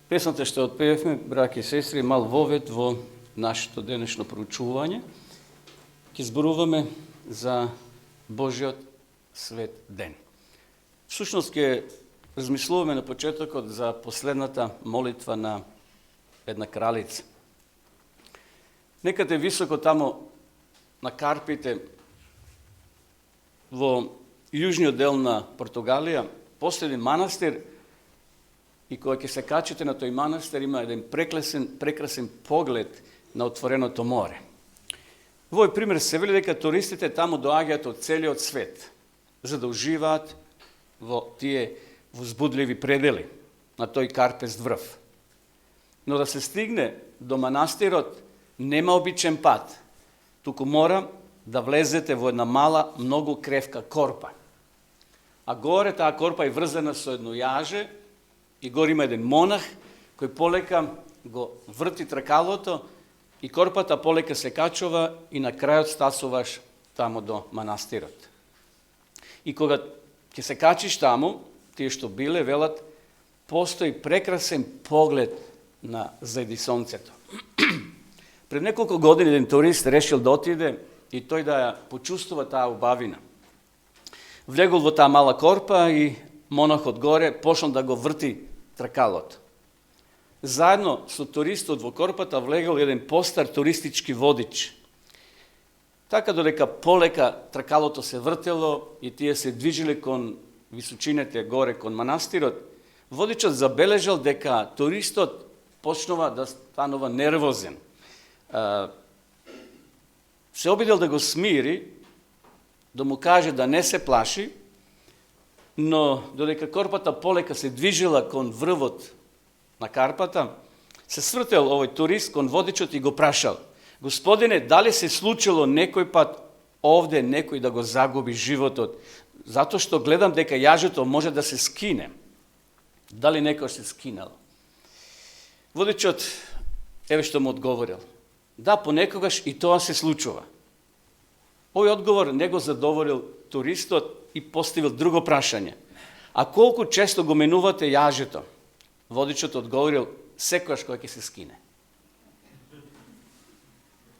Песната што отпеевме, браќи и сестри, мал вовед во нашето денешно проучување. Ќе зборуваме за Божиот свет ден. Всушност ќе размислуваме на почетокот за последната молитва на една кралица. Некаде високо тамо на Карпите, во јужниот дел на Португалија, постои еден манастир, и кога ќе се качите на тој манастир, има еден прекрасен поглед на отвореното море. Во овој пример се вели дека туристите таму доаѓаат од целиот свет, за да уживаат во тие возбудливи предели на тој Карпест врв. Но да се стигне до манастирот нема обичен пат, туку мора да влезете во една мала, многу кревка корпа. А горе таа корпа е врзана со едно јаже, и горе има еден монах кој полека го врти тракалото и корпата полека се качува и на крајот стасуваш тамо до манастирот. И кога ќе се качиш тамо, тие што биле велат, постои прекрасен поглед на зајди сонцето. Пред неколку години еден турист решил да отиде и тој да ја почувствува таа убавина. Влегол во таа мала корпа и монахот горе почнал да го врти тракалото. Заедно со туристот во корпата влегол еден постар туристички водич. Така додека полека тракалото се вртело и тие се движиле кон височините горе кон манастирот, водичот забележал дека туристот почнува да станува нервозен. Се обидел да го смири, да му каже да не се плаши, но додека корпата полека се движила кон врвот на Карпата, се свртел овој турист кон водичот и го прашал: "Господине, дали се случило некој пат овде некој да го загуби животот, затоа што гледам дека јажето може да се скине? Дали некој се скинало?" Водичот еве што му одговорил: "Да, понекогаш и тоа се случува." Овој одговор не го задоволил туристот и поставил друго прашање: "А колку често го менувате јажето?" Водичот одговорил: "Секогаш кога ќе се скине."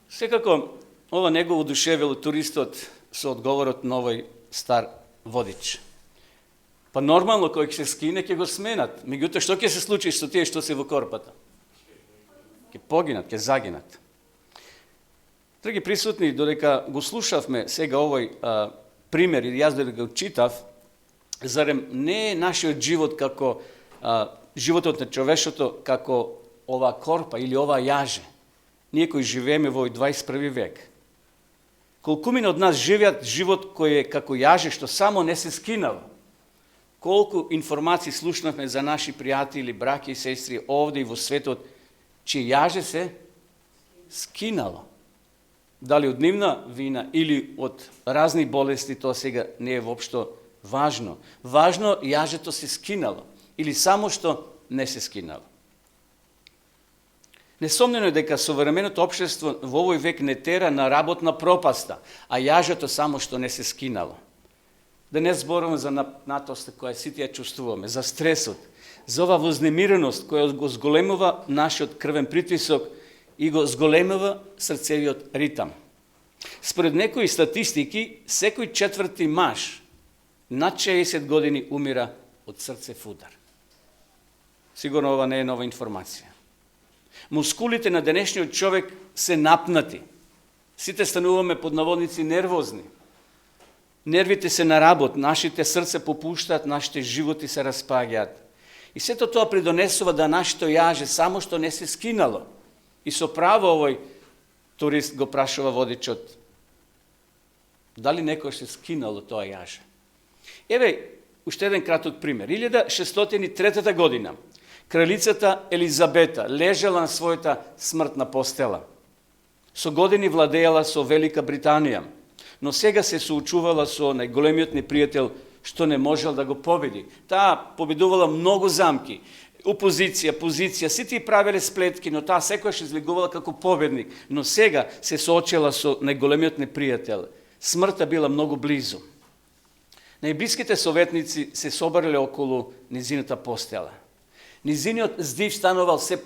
Секако ова не го одушевило туристот со одговорот на овој стар водич. Па нормално кога ќе се скине ќе го сменат. Меѓутоа што ќе се случи со тие што се во корпата? Ќе погинат, ќе загинат. Драги присутни, додека го слушавме сега овој пример и јас додека го читав, зарем не е нашиот живот како животот на човештвото како ова корпа или ова јаже? Ние кои живееме во 21 век. Колкумина од нас живеат живот кој е како јаже што само не се скинало. Колку информации слушнавме за наши пријатели, браќи и сестри овде и во светот, чие јаже се скинало. Дали од нивна вина или од разни болести, тоа сега не е воопшто важно. Важно јажето се скинало или само што не се скинало. Несомнено е дека современото општество во овој век не тера на работна пропаста, а јажето само што не се скинало. Да не зборуваме за напнатоста која сите ја чувствуваме, за стресот, за ова вознемиреност која го зголемува нашиот крвен притисок и го зголемува срцевиот ритам. Според некои статистики, секој четврти маж над 60 години умира од срцев удар. Сигурно ова не е нова информација. Мускулите на денешниот човек се напнати. Сите стануваме под наводници нервозни. Нервите се на работ, нашите срце попуштаат, нашите животи се распаѓаат. И сето тоа придонесува да нашето јаже само што не се скинало. И со право овој турист го прашува водичот: "Дали некој се скинало тоа јаже?" Еве уште еден краток пример. 1603 година кралицата Елизабета лежала на својата смртна постела. Со години владеела со Велика Британија, но сега се соочувала со најголемиот непријател што не можел да го победи. Таа победувала многу замки, опозиција, позиција, сите правеле сплетки, но таа секогаш излегувала како победник, но сега се соочила со најголемиот непријател. Смртта била многу близу. Најблиските советници се собрале околу низината постела. Низиниот здив станувал се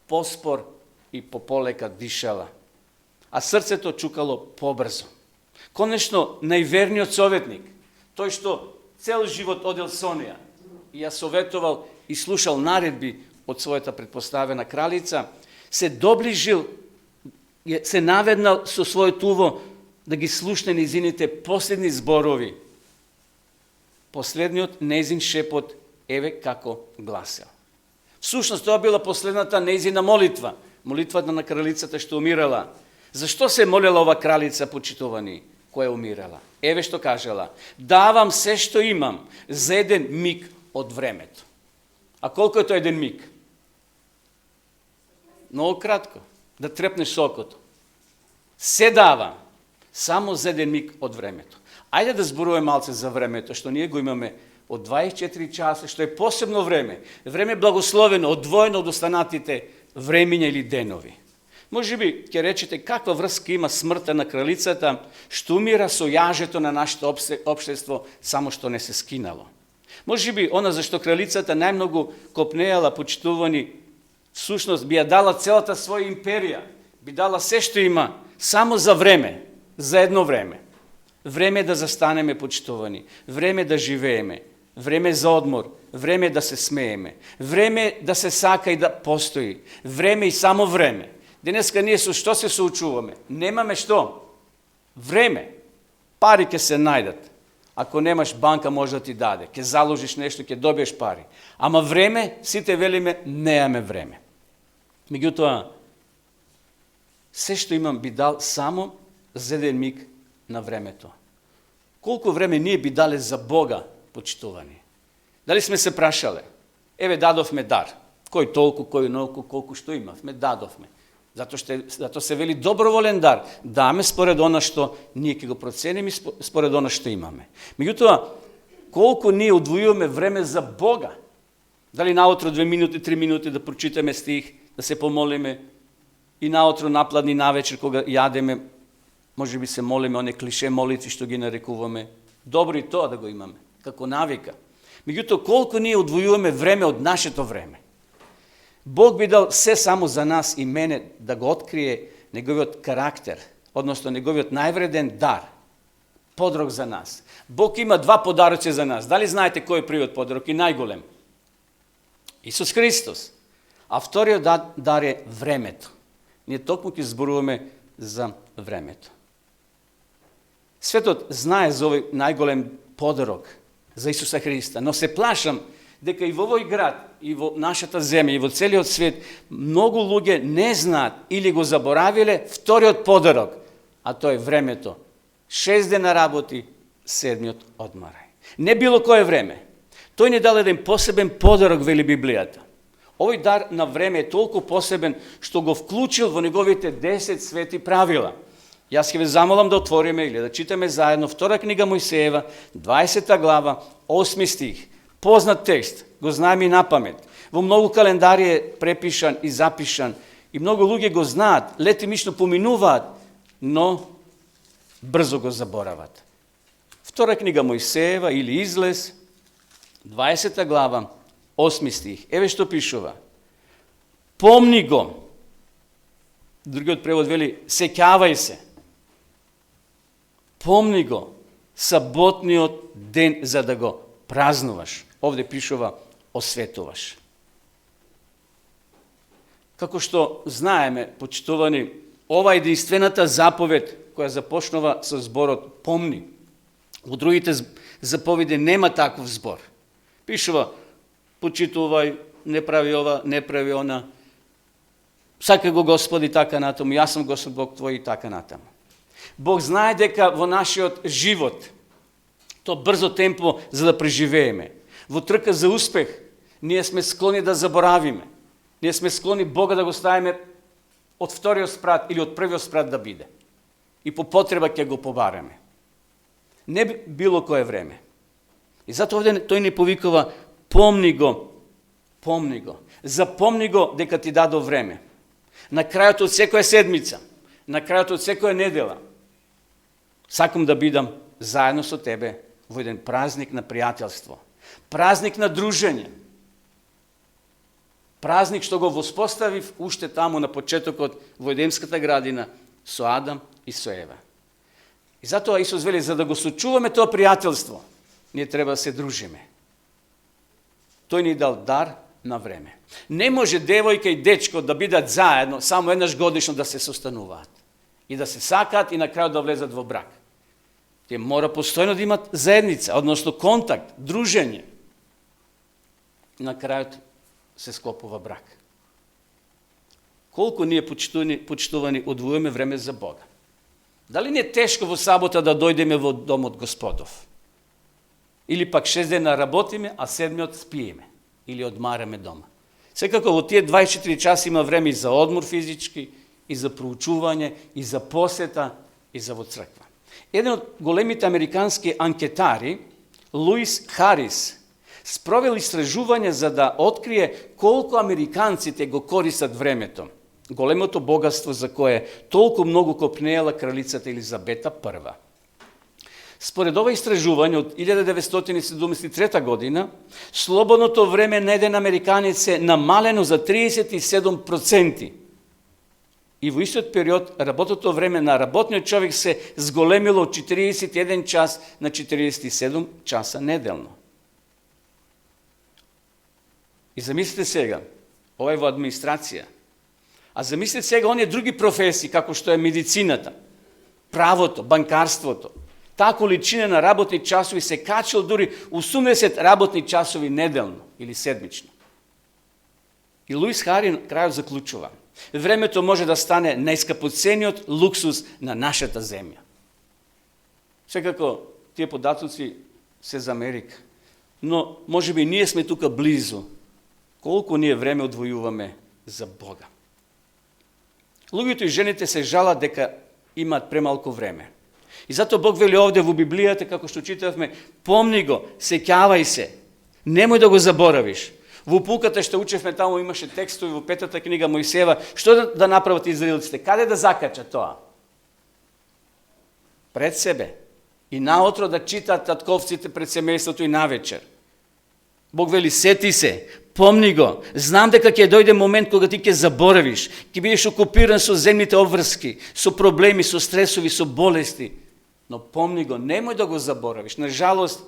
поспор и пополека дишала, а срцето чукало побрзо. Конечно, најверниот советник, тој што цел живот одел со неја и ја советувал и слушал наредби од својата предпоставена кралица, се доближил, се наведнал со својот уво да ги слушне низините последни зборови. Последниот нејзин шепот еве како гласел. Всушност, тоа била последната нејзина молитва, молитвата на кралицата што умирала. Зашто се молела ова кралица, почитувани, која умирала? Еве што кажала: давам се што имам за еден миг од времето. А колку е тоа еден миг? Много кратко, да трепнеш сокото. Се дава само за еден миг од времето. Ајде да зборуваме малце за времето, што ние го имаме од 24 часа, што е посебно време. Време благословено, одвоено од останатите времиња или денови. Може би ќе речете каква врска има смртта на кралицата, што умира со јажето на нашето општество, само што не се скинало. Може би она зашто кралицата најмногу копнеала, почитувани, всушност би ја дала целата своја империја, би дала се што има, само за време, за едно време. Време да застанеме, почитувани, време да живееме, време за одмор, време да се смееме, време да се сака и да постои, време и само време. Денеска ние со што се соучуваме? Немаме што? Време. Пари ќе се најдат. Ако немаш, банка може да ти даде. Ќе заложиш нешто, ќе добиеш пари. Ама време, сите велиме, неаме време. Меѓутоа, се што имам би дал само за еден миг на времето. Колку време ние би дале за Бога, почитувани? Дали сме се прашале? Еве, дадовме дар. Кој толку, кој нолку, колку што имавме, дадовме. Зато се вели доброволен дар. Даме според она што ние ќе го процениме, според она што имаме. Меѓутоа, колку ние одвојуваме време за Бога? Дали наутро 2 минути, 3 минути да прочитаме стих, да се помолиме, и наутро напладни навечер кога јадеме, може би се молиме оне клише молитви што ги нарекуваме. Добро и тоа да го имаме, како навика. Меѓутоа, колку ние одвојуваме време од нашето време? Бог би дал се само за нас и мене да го открие неговиот карактер, односно неговиот највреден дар, подрок за нас. Бог има 2 подароци за нас. Дали знаете кој е првиот подарок и најголем? Исус Христос. А вториот дар е времето. Ние токму ќе зборуваме за времето. Светот знае за овој најголем подарок за Исуса Христа, но се плашам дека и во овој град, и во нашата земја, и во целиот свет, многу луѓе не знаат или го заборавиле вториот подарок, а тоа е времето. 6 дена работи, 7-миот одмарај. Не било кое време. Тој ни дал еден посебен подарок, вели Библијата. Овој дар на време е толку посебен што го вклучил во неговите 10 свети правила. Јас ќе ве замолам да отвориме или да читаме заедно втора книга Мојсеева, 20 глава, 8 стих. Познат текст, го знаеме и напамет. Во многу календари е препишан и запишан и многу луѓе го знаат, летимично поминуваат, но брзо го заборават. Втора книга Мојсеева или Излез, 20 глава, 8 стих. Еве што пишува. Помни го. Другиот превод вели сеќавај се. Помни го саботниот ден за да го празнуваш. Овде пишува осветуваш. Како што знаеме, почитувани, ова е единствената заповед која започнува со зборот помни. Во другите заповеди нема таков збор. Пишува почитувај, не прави ова, не прави она. Сакај го Господи така натаму, јас сум Господ Бог твој и така натаму. Бог знае дека во нашиот живот, то брзо темпо за да преживееме, во трка за успех, ние сме склони да заборавиме. Ние сме склони Бога да го ставиме од вториот спрат или од првиот спрат да биде. И по потреба ќе го побараме. Не било кое време. И затоа овде тој ни повикува помни го, помни го. Запомни го дека ти дадо време. На крајот од секоја седмица, на крајот од секоја недела, сакам да бидам заедно со тебе во еден празник на пријателство, празник на дружење. Празник што го воспоставив уште таму на почетокот во Едемската градина со Адам и со Ева. И затоа Исус вели, за да го сочуваме тоа пријателство, ние треба да се дружиме. Тој ни дал дар на време. Не може девојка и дечко да бидат заедно само еднаш годишно да се состануваат и да се сакаат и на крајот да влезат во брак. Тие мора постојано да имат заедница, односно контакт, дружење. На крајот се склопува брак. Колку ние почитувани одвојуваме време за Бога? Дали не е тешко во сабота да дојдеме во домот Господов? Или пак 6 дена работиме, а 7-миот спиеме или одмараме дома? Секако во тие 24 часа има време и за одмор физички, и за проучување, и за посета, и за во црква. Еден од големите американски анкетари, Луис Харис, спровел истражување за да открие колку американците го користат времето, големото богатство за кое толку многу копнеела кралицата Елизабета I. Според ова истражување од 1973 година, слободното време на еден американец е намалено за 37%. И во истиот период работното време на работниот човек се зголемило од 41 час на 47 часа неделно. И замислите сега, ова е во администрација, а замислите сега оние други професии, како што е медицината, правото, банкарството. Таа количина на работни часови се качил дури 80 работни часови неделно или седмично. И Луис Харин крајот заклучува: времето може да стане најскапоцениот луксус на нашата земја. Секако тие податоци се за Америка, но можеби ние сме тука близу. Колку ние време одвојуваме за Бога. Луѓето и жените се жалат дека имаат премалку време. И затоа Бог вели овде во Библијата, како што читавме, помни го, сеќавај се, немој да го заборавиш. Во пулката што учевме таму имаше текстови во 5-та книга Мојсеева, што да направат израелците, каде да закачат тоа? Пред себе. И наутро да читаат татковците пред семејството и навечер. Бог вели, сети се, помни го, знам дека ќе дојде момент кога ти ќе заборавиш, ќе бидеш окупиран со земните обврски, со проблеми, со стресови, со болести. Но помни го, немој да го заборавиш. На жалост,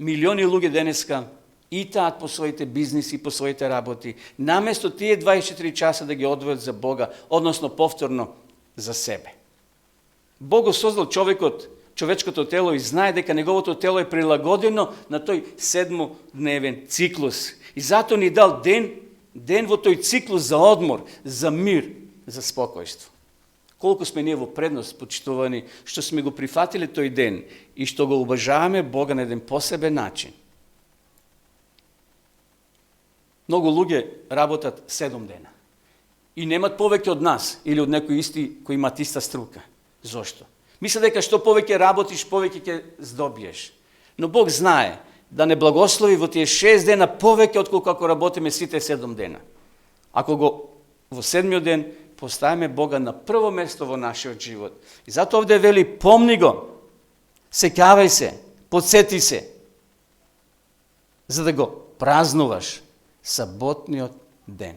милиони луѓе денеска итаат по своите бизниси, по своите работи, наместо тие 24 часа да ги одвојат за Бога, односно повторно за себе. Бог го создал човечкото тело и знае дека неговото тело е прилагодено на тој 7-дневен циклус. И затоа ни дал ден во тој циклус за одмор, за мир, за спокојство. Колку сме ние во предност, почитувани, што сме го прифатили тој ден и што го уважаваме Бога на еден посебен начин. Многу луѓе работат 7 дена и немат повеќе од нас или од некои исти кои имат иста струка. Зошто? Мисля дека што повеќе работиш, повеќе ќе здобиеш. Но Бог знае да не благослови во тие 6 дена повеќе отколку ако работиме сите 7 дена. Ако го во 7-миот ден поставиме Бога на прво место во нашиот живот. И затоа овде вели, помни го, сеќавај се, подсети се, за да го празнуваш саботниот ден.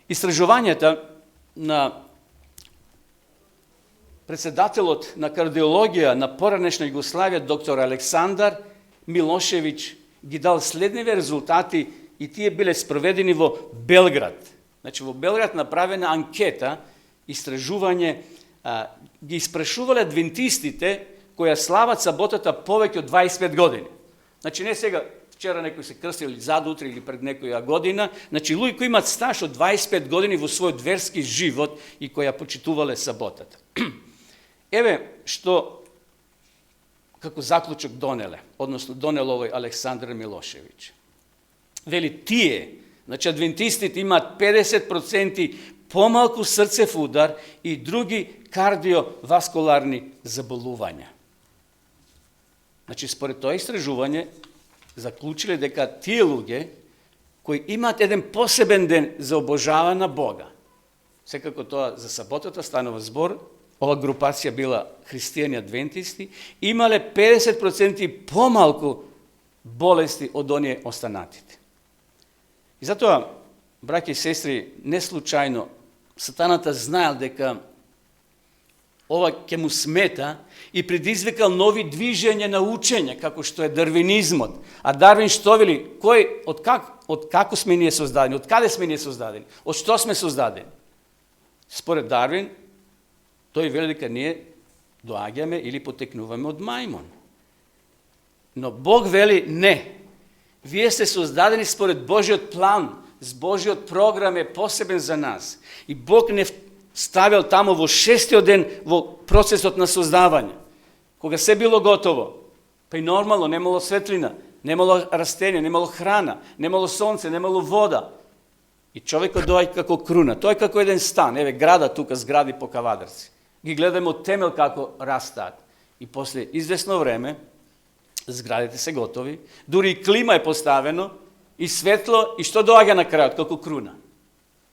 Истражувањата на председателот на кардиологија на поранешна Југославија, доктор Александар Милошевиќ, ги дал следниве резултати и тие биле спроведени во Белград. Значи, во Белград направена анкета, истражување, ги испрашувале адвентистите кои слават саботата повеќе од 25 години. Значи, не сега, вчера некој се крстил или задутре или пред некоја година, значи, луѓе кои имаат стаж од 25 години во својот верски живот и кои ја почитувале саботата. Еве што како заклучок донеле, односно донел овој Александар Милошевиќ. Вели, тие, значи адвентистите имаат 50% помалку срцев удар и други кардиоваскуларни заболувања. Значи, според тоа истражување, заклучиле дека тие луѓе кои имаат еден посебен ден за обожавање на Бога, секако тоа за саботата станува збор, ова групација била христијани адвентисти, имале 50% помалку болести од оние останатите. И затоа браќи и сестри, не случајно, сатаната знаел дека ова ќе му смета и предизвикал нови движења на учење, како што е дарвинизмот. А Дарвин што вели? Од како сме ние создадени? Од каде сме ние создадени? Од што сме создадени? Според Дарвин, тој вели дека ние доаѓаме или потекнуваме од мајмон. Но Бог вели не. Вие сте создадени според Божиот план, с Божиот програм е посебен за нас. И Бог не ставил тамо во 6-тиот ден во процесот на создавање. Кога се било готово, па и нормално, немало светлина, немало растение, немало храна, немало сонце, немало вода. И човекот доаѓа како круна. Тој е како еден стан, еве града тука, згради по Кавадарци. Ги гледаме од темел како растаат. И после известно време, зградите се готови, дури и клима е поставено, и светло, и што доаѓа на крајот како круна?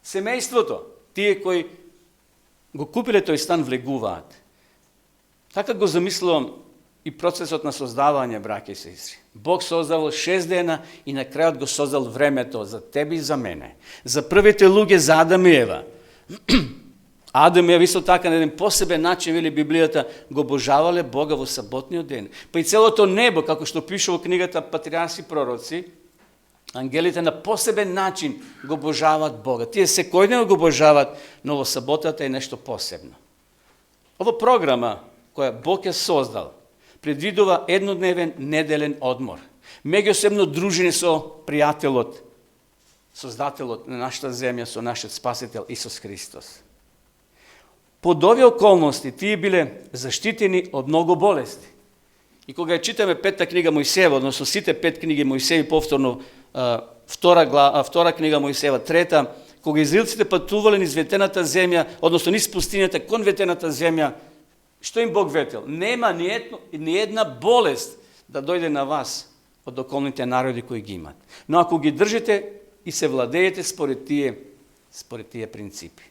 Семејството, тие кои го купиле тој стан влегуваат. Така го замислувам и процесот на создавање, браќи и сестри. Бог создал 6 дена и на крајот го создал времето за тебе и за мене. За првите луѓе, за Адам и Ева. Адам и Ева исто така на еден посебен начин, вели Библијата, го обожавале Бога во саботниот ден. Па и целото небо, како што пише во книгата Патриарси и пророци, ангелите на посебен начин го обожаваат Бога. Тие секојдневно го обожаваат, но во саботата е нешто посебно. Ова програма која Бог е создал, предвидува еднодневен неделен одмор. Меѓусебно дружење со пријателот, создателот на нашата земја, со нашиот Спасител Исус Христос. Под овие околности тие биле заштитени од многу болести. И кога читаме 5-та книга Мојсеева, односно сите 5 книги Мојсееви, повторно втора книга Мојсеева, 3-та, кога израелците патувале низ ветената земја, односно низ пустињата кон ветената земја, што им Бог ветел? Нема ни една болест да дојде на вас од околните народи кои ги имат. Но ако ги држите и се владеете според тие принципи.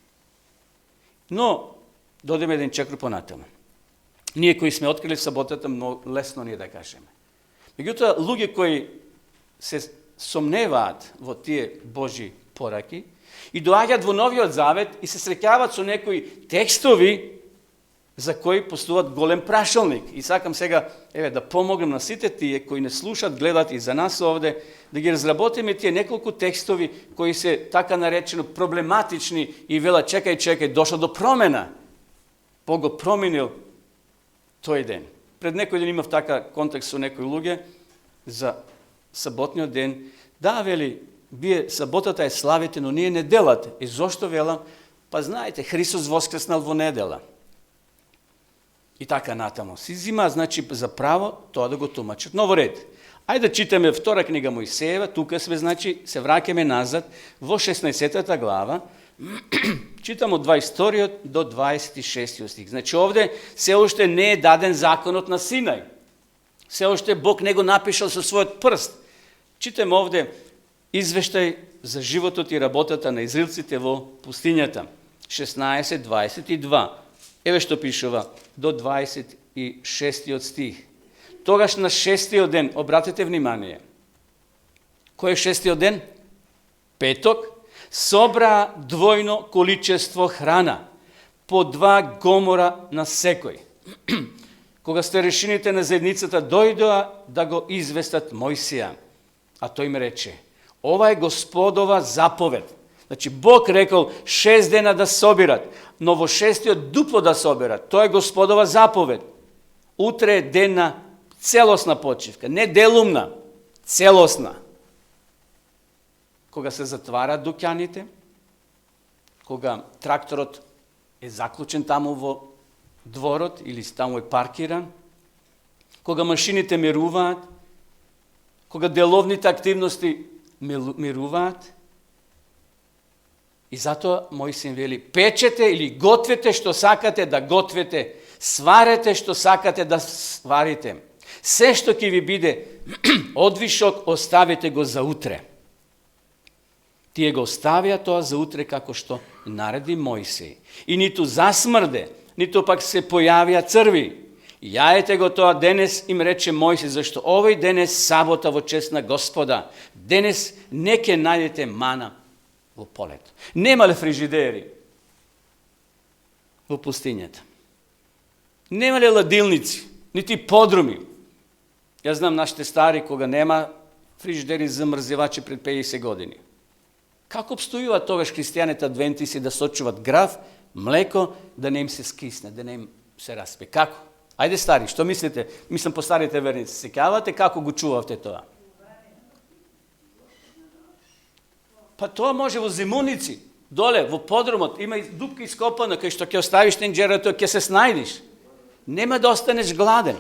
Но додеме еден чекор понатаму. Ние кои сме открили саботата, много лесно ни да кажеме. Меѓутоа, луѓе кои се сомневаат во тие Божи пораки и доаѓаат во Новиот Завет и се среќаваат со некои текстови за кои постуват голем прашалник. И сакам сега да помогнем на сите тие кои не слушат, гледат и за нас овде, да ги разработиме тие неколку текстови кои се така наречено проблематични и велат чекај, дошло до промена. Бог го променил тој ден. Пред некој ден имав така контекст со некои луѓе за саботниот ден. Да, вели, вие саботата е славите, но ние неделата. И зошто велам? Па знаете, Христос воскреснал во недела. И така натамо. Си зима, значи, за право тоа да го тумачат. Но во ред. Ајде да читаме втора книга Мојсеева, тука сме, значи, се враќаме назад во 16-та глава, читам од 22 до 26 стих. Значи, овде се уште не е даден законот на Синај. Се уште Бог не го напишал со својот прст. Читам овде извештај за животот и работата на израелците во пустињата. 16:22. Еве што пишува до 26 стих. Тогаш на 6-тиот ден, обратете внимание, кој е 6-тиот ден? Петок, собра двојно количество храна, по 2 гомора на секој. Кога старешините на заедницата дојдоа да го известат Мојсија, а тој им рече, ова е Господова заповед. Значи, Бог рекол 6 дена да собират, но во 6-тиот дупло да собират. Тоа е Господова заповед. Утре е ден на целосна почивка, не делумна, целосна. Кога се затварат дуќаните, кога тракторот е заклучен таму во дворот или таму е паркиран, кога машините мируваат, кога деловните активности мируваат. И затоа мој син вели, печете или гответе што сакате да гответе, сварете што сакате да сварите. Се што ќе ви биде одвишок, оставите го за утре. Тие го оставија тоа за утре како што нареди Мојсей. И ниту засмрде, ниту пак се појавија црви. Јаете го тоа денес, им рече Мојсей, зашто овој ден е сабота во чест на Господа. Денес не ќе најдете мана во полето. Немале фрижидери во пустињата. Немале ладилници, нити подруми. Јас знам нашите стари кога нема фрижидери замрзевачи пред 50 години. Како обстојуваат тогаш христијаните адвентисти да сочуват грав, млеко, да не им се скисне, да не им се распе? Како? Ајде стари, што мислите? Мислам по старите верници. Сеќавате како го чувавте тоа? Па тоа може во зимуници, доле, во подрумот, има и дупка ископана, кај што ќе оставиш тенџерото, ќе се снајдиш. Нема да останеш гладен.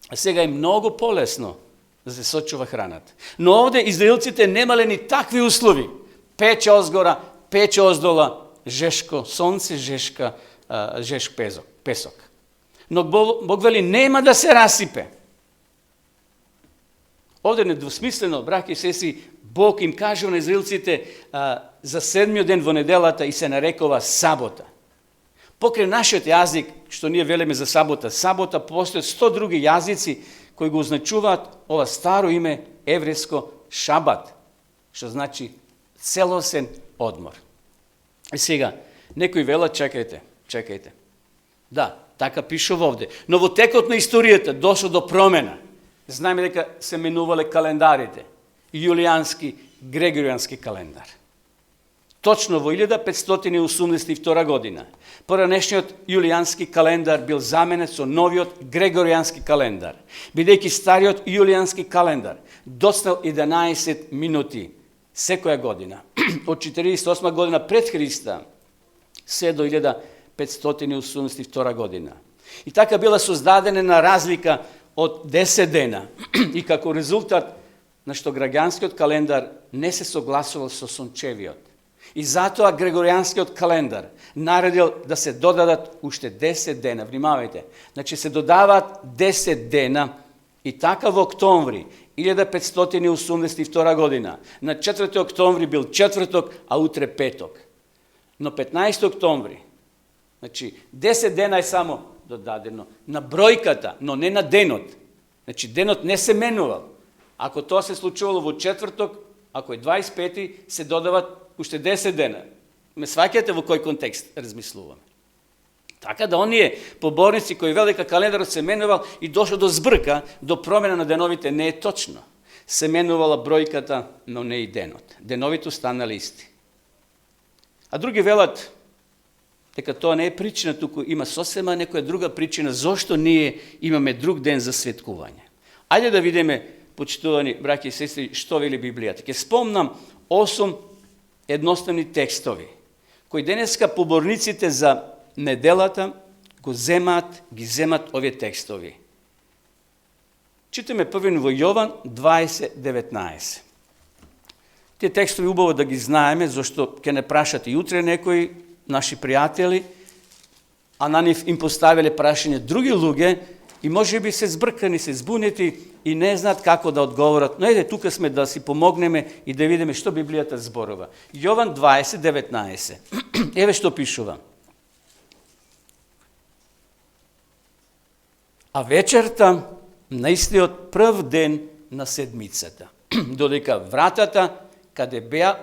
А сега е многу полесно да се сочува храната. Но овде израелците немале ни такви услови. Пече озгора, пече оздола, жешко сонце, жешк песок. Но Бог вели, нема да се расипе. Овде недвусмислено, браќи и сестри, Бог им кажува на израелците за седмиот ден во неделата и се нарекува сабота. Покрај нашиот јазик, што ние велиме за сабота, постојат 100 други јазици кои го означуваат ова старо име еврејско шабат, што значи целосен одмор. И сега, некои велат, чекајте. Да, така пишува овде. Но во текот на историјата дошло до промена. Знаеме дека се менувале календарите. Јулијански, Грегоријански календар. Точно во 1582 година, поранешниот Јулијански календар бил заменет со новиот Грегоријански календар, бидејќи стариот Јулијански календар доцнел 11 минути секоја година, од 48 година пред Христа, се до 1582 година. И така била создадена разлика од 10 дена. И како резултат на што граѓанскиот календар не се согласувал со сончевиот. И затоа Грегоријанскиот календар наредил да се додадат уште 10 дена. Внимавајте. Значи се додаваат 10 дена и така во октомври 1582 година. На 4 октомври бил четврток, а утре петок. Но 15 октомври, значи 10 дена е само додадено на бројката, но не на денот. Значи денот не се менувал. Ако тоа се случувало во четврток, ако е 25, се додават уште 10 дена. Ме сваќате во кој контекст размислуваме. Така да оние поборници кои велат дека календарот се менувал и дошло до збрка, до промена на деновите, не е точно. Се менувала бројката, но не и денот. Деновите останали исти. А други велат дека тоа не е причина, туку има сосема некоја друга причина зошто ние имаме друг ден за светкување. Ајде да видиме, почитувани браќи и сестри, што вели Библијата. Ќе спомнам 8 едноставни текстови, кои денеска поборниците за неделата ги земат овие текстови. Читаме првен во Јован 20:19. Тие текстови убаво да ги знаеме, зашто ќе не прашате и утре некои наши пријатели, а на нив им поставиле прашање други луѓе и може би се збркани, се збунети и не знаат како да одговорат. Но еде, тука сме да си помогнеме и да видиме што Библијата зборува. Јован 20:19. Еве што пишува. А вечерта на истиот прв ден на седмицата, додека вратата каде беа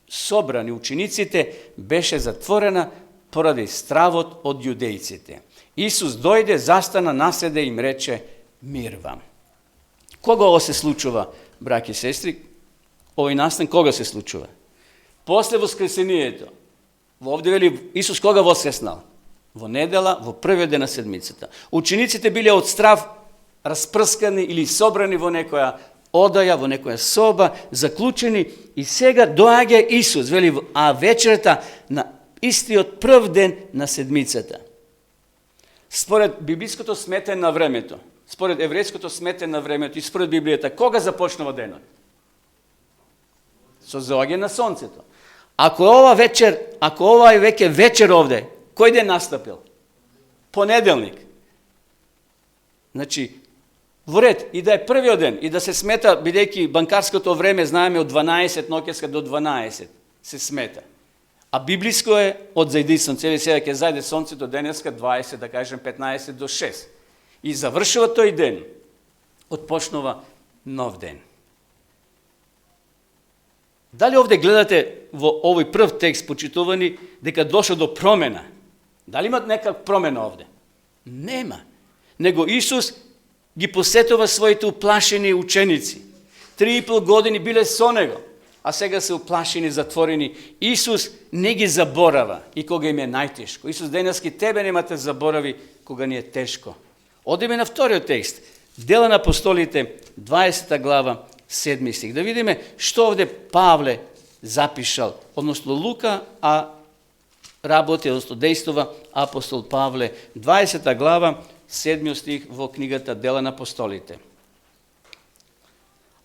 собрани учениците беше затворена поради стравот од јудејците. Исус дојде, застана наседе и им рече: мир вам. Кога ово се случува, браќи и сестри? Овој настан кога се случува? После воскресението. Овде вели Исус кога воскреснал? Во недела, во првиот ден на седмицата. Учениците биле од страв распрскани или собрани во некоја одаја, во некоја соба, заклучени, и сега доаѓа Исус, вели, а вечерта на истиот прв ден на седмицата. Според библиското сметење на времето, според еврејското сметење на времето и според Библијата, кога започнува денот? Со заоѓање на сонцето. Ако ова е веќе вечер овде, кој ден настапил? Понеделник. Значи, во ред, и да е првиот ден, и да се смета, бидејќи банкарското време, знаеме, од 12 ноќеска до 12 се смета. А библиско е од зајди сонце, сега ќе зајде сонцето денеска 20, да кажем 15 до 6. И завршува тој ден, отпочнува нов ден. Дали овде гледате во овој прв текст почитувани дека дошло до промена. Дали имат нека промена овде? Нема. Него Исус ги посетува своите уплашени ученици. 3,5 години биле со него, а сега се уплашени, затворени. Исус не ги заборава и кога им е најтешко. Исус денески тебе нема те заборави кога ни е тешко. Одиме на вториот текст. Дела на апостолите, 20 глава, 7 стих. Да видиме што овде Павле запишал, односно Лука, а работи, односно действува апостол Павле. 20 глава, 7 стих во книгата Дела на апостолите.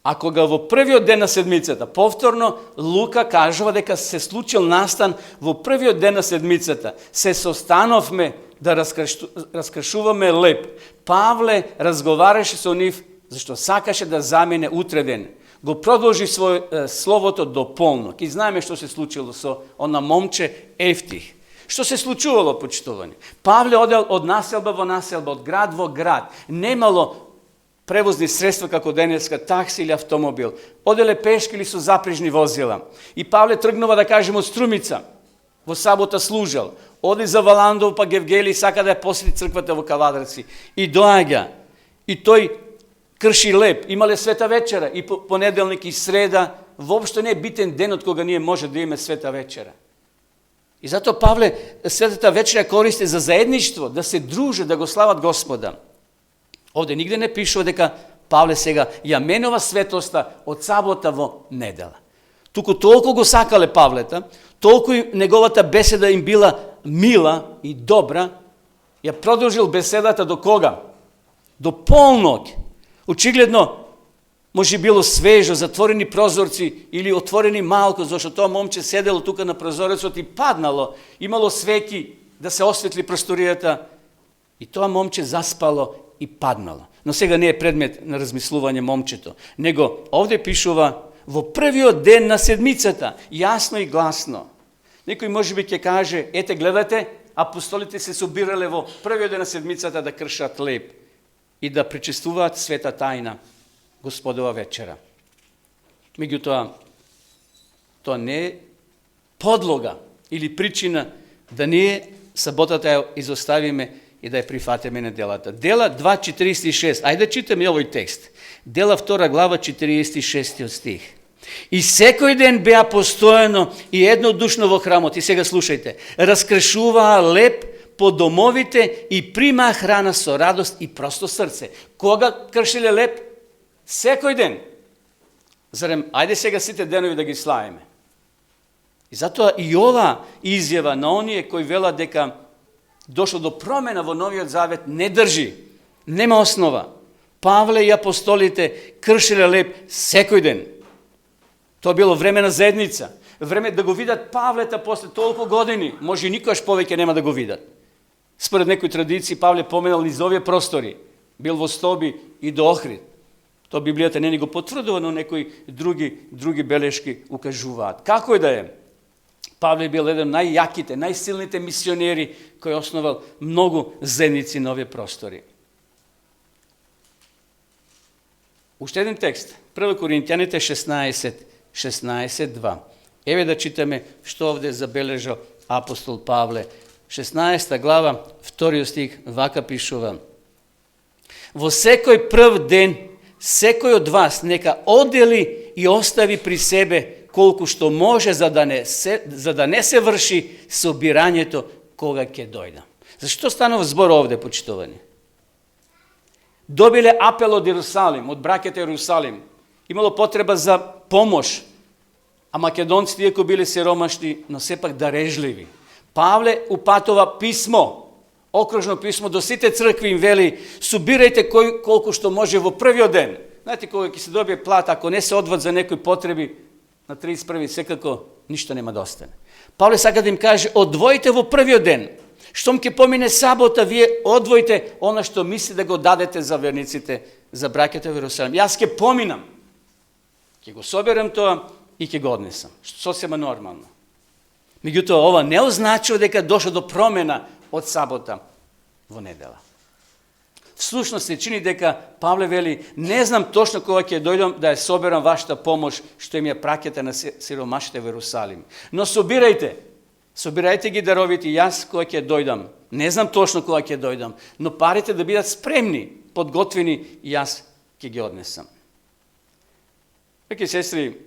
А кога во првиот ден на седмицата, повторно Лука кажува дека се случил настан во првиот ден на седмицата, се состановме да раскршуваме леп. Павле разговараше со нив, зашто сакаше да замине утре ден. Го продолжи словото до полнок. И знаеме што се случило со она момче Ефтих. Што се случувало, почитувани? Павле одел од населба во населба, од град во град. Немало превозни средства како денеска, такси или автомобил. Оделе пешки или со запрежни возила. И Павле тргнува, да кажем, од Струмица. Во сабота служел. Оди за Валандов, па Гевгели, сака да ја посети црквата во Кавадарци. И доаѓа. И тој крши леп. Имале света вечера. И понеделник и среда. Воопшто не е битен денот кога ние може да имаме света вечера. И затоа Павле светата вечера користи за заедништво, да се друже, да го слават Господа. Овде нигде не пишува дека Павле сега ја менува светоста од сабота во недела. Туку толку го сакале Павлета, толку и неговата беседа им била мила и добра, ја продолжил беседата до кога? До полнок. Очигледно, може било свежо, затворени прозорци или отворени малко, зашто тоа момче седело тука на прозорецот и паднало, имало свеќи да се осветли просторијата и тоа момче заспало и паднало. Но сега не е предмет на размислување момчето, него овде пишува во првиот ден на седмицата, јасно и гласно. Некој можеби ќе каже, ете гледате, апостолите се собирале во првиот ден на седмицата да кршат леп и да причествуваат света тајна, Господова вечера. Меѓутоа, тоа не е подлога или причина да ние саботата ја изоставиме и да ја прифатиме неделата. Дела 2.46. Ајде читаме овој текст. Дела 2 глава 46 стих. И секој ден беа постојано и еднодушно во храмот. И сега слушајте. Раскршуваа леп по домовите и прима храна со радост и просто срце. Кога кршиле леп? Секој ден. Зарем, ајде сега сите денови да ги славиме. И затоа и ова изјава на оние кои велат дека дошло до промена во Новиот Завет не држи. Нема основа. Павле и апостолите кршиле леп секој ден. Тоа било време на заедница. Време да го видат Павлета после толку години. Може и никогаш повеќе нема да го видат. Според некои традиции Павле поменал низ овие простори. Бил во Стоби и до Охрид. Тоа Библијата не ни го потврдува, но некои други белешки укажуваат. Како и да е, Павле бил еден најјаките, најсилните мисионери кој основал многу заедници на овие простори. Уште еден текст. 1 Коринтијаните 16:2. Еве да читаме што овде забележал апостол Павле. 16 глава, 2 стих, вака пишува. Во секој прв ден, секој од вас нека одели и остави при себе колку што може, за да не се врши собирањето кога ќе дојдам. Зашто станува збор овде, почитувани? Добиле апел од Иерусалим, од браќата Иерусалим. Имало потреба за помош, а македонците, иако биле сиромашни, но сепак дарежливи. Павле упатува писмо, окружно писмо до сите цркви, им вели, собирајте колку што може во првиот ден. Знаете, кога ќе се добие плата, ако не се одват за некои потреби, на 31. секако ништо нема да остане. Павле сака да им каже, одвоите во првиот ден. Штом ќе помине сабота, вие одвоите она што мисли да го дадете за верниците, за браќата во Иерусалим. Јас ќе поминам. Ќе го соберам тоа и ќе го однесам. Сосема нормално. Меѓутоа, ова не означува дека дошло до промена од сабота во недела. Всушност се чини дека Павле вели, не знам точно кога ќе дојдам да ја соберам вашата помош, што им ја праќате на сиромашите во Ерусалим. Но собирајте ги даровите, јас кога ќе дојдам. Не знам точно кога ќе дојдам, но парите да бидат спремни, подготвени, и јас ќе ги однесам. Браќи и сестри,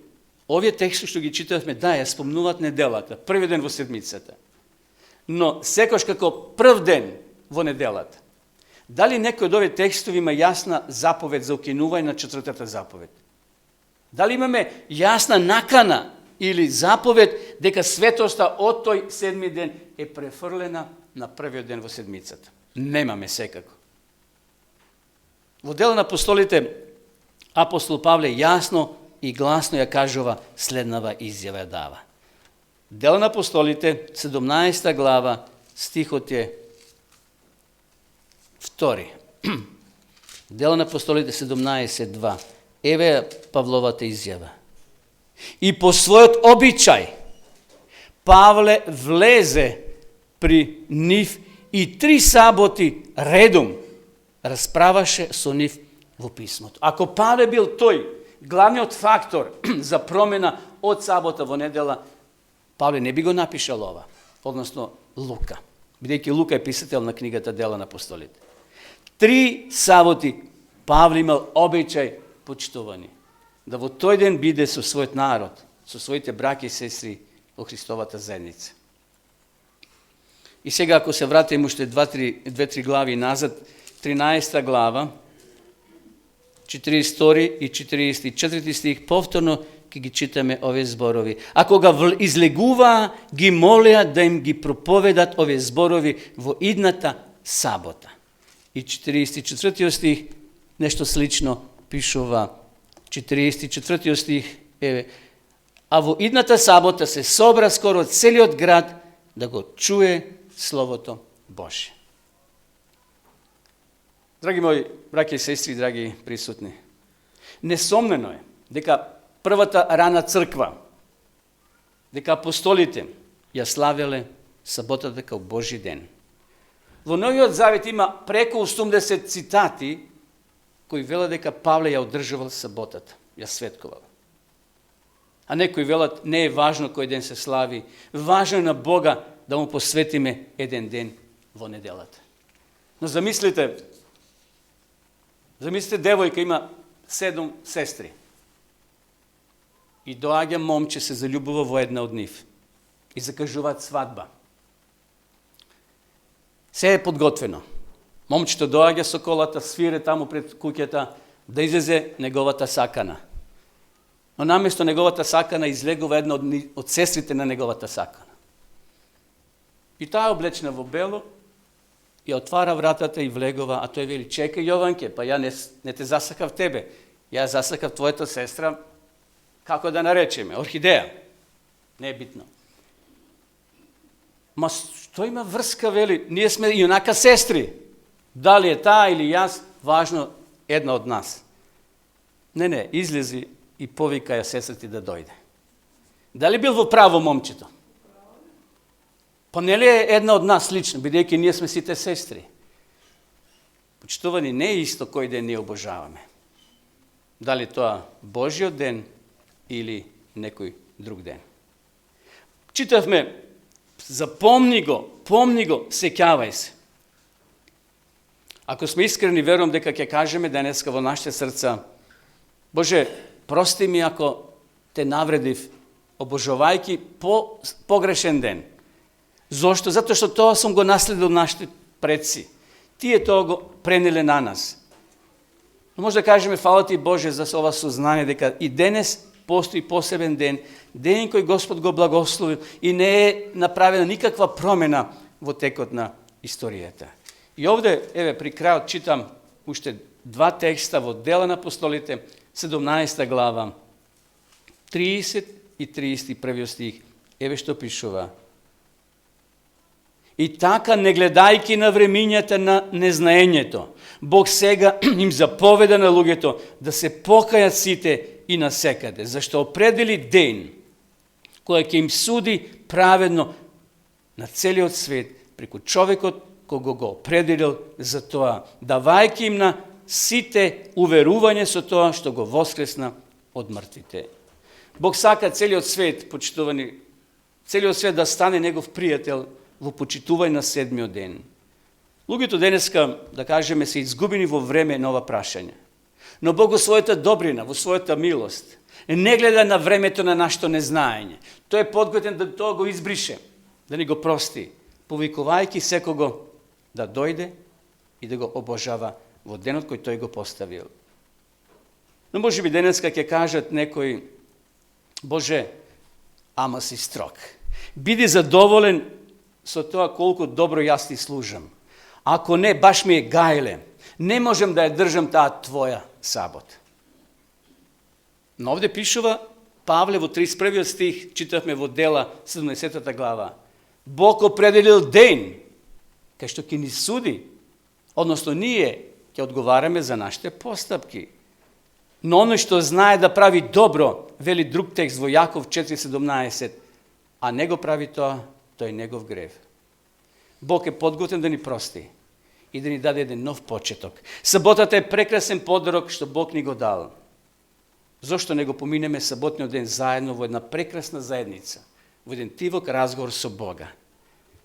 овие текстови што ги читавме, да, ја спомнуваат неделата, први ден во седмицата. Но секош како прв ден во неделата. Дали некој од овие текстови има јасна заповед за укинување на четвртата заповед? Дали имаме јасна накана или заповед дека светоста од тој седми ден е префрлена на првиот ден во седмицата? Немаме секако. Во Дела на апостолите апостол Павле јасно и гласно ја кажува следнава изјава дава. Дела на апостолите, 17 глава, стихот е 2. Дела на апостолите 17:2. Еве Павловата изјава. И по својот обичај Павле влезе при нив и 3 саботи редом расправаше со нив во писмото. Ако Павле бил тој главниот фактор за промена од сабота во недела, Павле не би го напишал ова, односно Лука, бидејќи Лука е писател на книгата Дела на апостолите. 3 саботи Павле имал обичај, почитувани, да во тој ден биде со својот народ, со своите браќи и сестри во Христовата заедница. И сега, ако се вратим уште 2-3 глави назад, 13 глава, 42 и 44 стих, повторно ќе ги читаме овие зборови. Ако го излегуваа, ги молеа да им ги проповедат овие зборови во идната сабота. И 44 стих, нешто слично пишува. 44 стих е: а во идната сабота се собра скоро целиот град да го чуе Словото Божие. Драги мои браќи и сестри, драги присутни, несомнено е дека првата рана црква, дека апостолите ја славеле саботата како Божи ден. Во Новиот Завет има преку 80 цитати кои велат дека Павле ја одржувал саботата, ја светкувал. А некои велат, не е важно кој ден се слави, важно е на Бога да му посветиме еден ден во неделата. Но замислите девојка има 7 сестри. И доаѓа момче, се заљубува во една од нив. И закажуваат свадба. Се е подготвено. Момчето доаѓа со колата, свире таму пред куќата, да излезе неговата сакана. Но наместо неговата сакана излегува една од сестрите на неговата сакана. И таа облечена во бело, и отвара вратата и влегува, а тој вели: чекај, Јованке, па ја не те засакав тебе, ја засакав твојата сестра, како да наречеме, орхидеја. Не е битно. Ма што има врска, вели, ние сме инака сестри. Дали е таа или јас, важно една од нас. Не, излези и повика ја сестра ти да дојде. Дали бил во право момчето? Па не ли е една од нас лично, бидејќи ние сме сите сестри? Почитувани, не е исто кој ден ние обожаваме. Дали тоа Божиот ден или некој друг ден. Читавме, запомни го, сеќавај се. Ако сме искрени, верувам дека ќе кажеме денеска во нашите срца: Боже, прости ми ако те навредив, обожавајќи погрешен ден. Зошто? Затоа што тоа сум го наследил нашите предци. Тие тоа го пренеле на нас. Но може да кажеме: фала ти, Боже, за ова сознание дека и денес постои посебен ден, ден кој Господ го благословил и не е направена никаква промена во текот на историјата. И овде, еве, при крајот читам уште 2 текста во Дела на апостолите, 17 глава, 30 и 31 стих. Еве што пишува: и така, не гледајки на времињата на незнаењето, Бог сега им заповеда на луѓето да се покајат сите и насекаде, зашто определи ден кој ќе им суди праведно на целиот свет преку човекот кого го определил за тоа, давајќи им на сите уверување со тоа што го воскресна од мртвите. Бог сака целиот свет, почитувани, целиот свет да стане негов пријател во почитување на седмиот ден. Луѓето денеска, да кажеме, се изгубени во време на ова прашање. Но Бог во својата добрина, во својата милост, не гледа на времето на нашето незнаење. Тој е подготвен да тоа го избрише, да ни го прости, повикувајќи секого да дојде и да го обожава во денот кој тој го поставил. Но може би денеска ќе кажат некои: Боже, ама си строг. Биди задоволен со тоа колку добро јас ти служам. Ако не, баш ми е гајле. Не можем да ја држам таа твоја сабот. Но овде пишува Павле во 31 стих, читавме во Дела 17 глава. Бог определил ден кај што ќе ни суди, односно ние ќе одговараме за нашите постапки. Но оној што знае да прави добро, вели друг текст во Јаков 4:17, а не го прави тоа, тој е негов грев. Бог е подготвен да ни прости и да ни даде еден нов почеток. Саботата е прекрасен подарок што Бог ни го дал. Зошто не го поминеме саботниот ден заедно во една прекрасна заедница, во еден тивок разговор со Бога.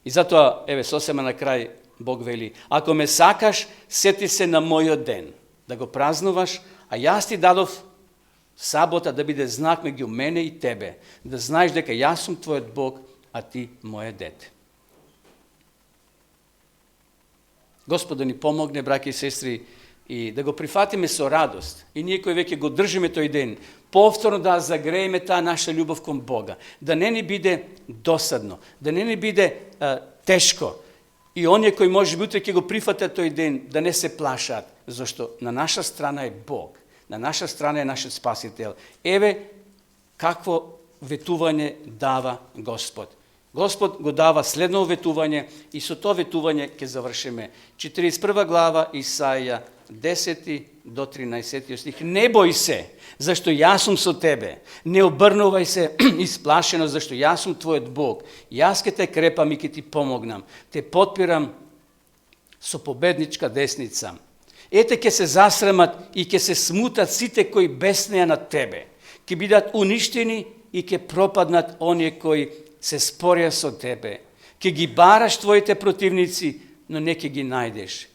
И затоа, еве, сосема на крај, Бог вели: ако ме сакаш, сети се на мојот ден, да го празнуваш, а јас ти дадов сабота да биде знак меѓу мене и тебе, да знаеш дека јас сум твојот Бог, а ти моје дете. Господ да ни помогне, браќи и сестри, и да го прифатиме со радост. И ние кои веќе го држиме тој ден, повторно да загрееме таа наша љубов кон Бога. Да не ни биде досадно, да не ни биде тешко. И оние кои може би утре ќе го прифатат тој ден, да не се плашат, зашто на наша страна е Бог. На наша страна е нашиот Спасител. Еве какво ветување дава Господ. Господ го дава следно ветување и со тоа ветување ќе завршиме. 41 глава Исаија 10 до 13 стих. Не бој се, зашто јас сум со тебе. Не обрнувај се исплашено, зашто јас сум твојот Бог. Јас ќе те крепам и ќе ти помогнам. Те потпирам со победничка десница. Ете ќе се засрамат и ќе се смутат сите кои беснеа над тебе. Ќе бидат уништени и ќе пропаднат оние кои се спорија со тебе. Ќе ги бараш твоите противници, но не ќе ги најдеш.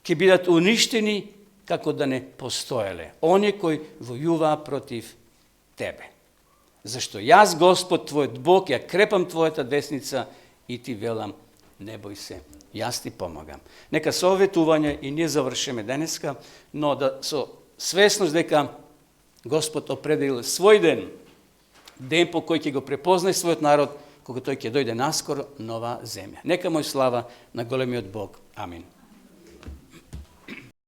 Ќе бидат уништени како да не постоеле. Оние кои војуваа против тебе. Зашто јас, Господ, твојот Бог, ја крепам твојата десница и ти велам: не бој се, јас ти помагам. Нека со ветување и ние завршиме денеска, но да со свесност дека Господ определил свој ден, ден по кој ќе го препознае својот народ, кога тој ќе дојде наскоро нова земја. Нека мој слава на големиот Бог. Амин.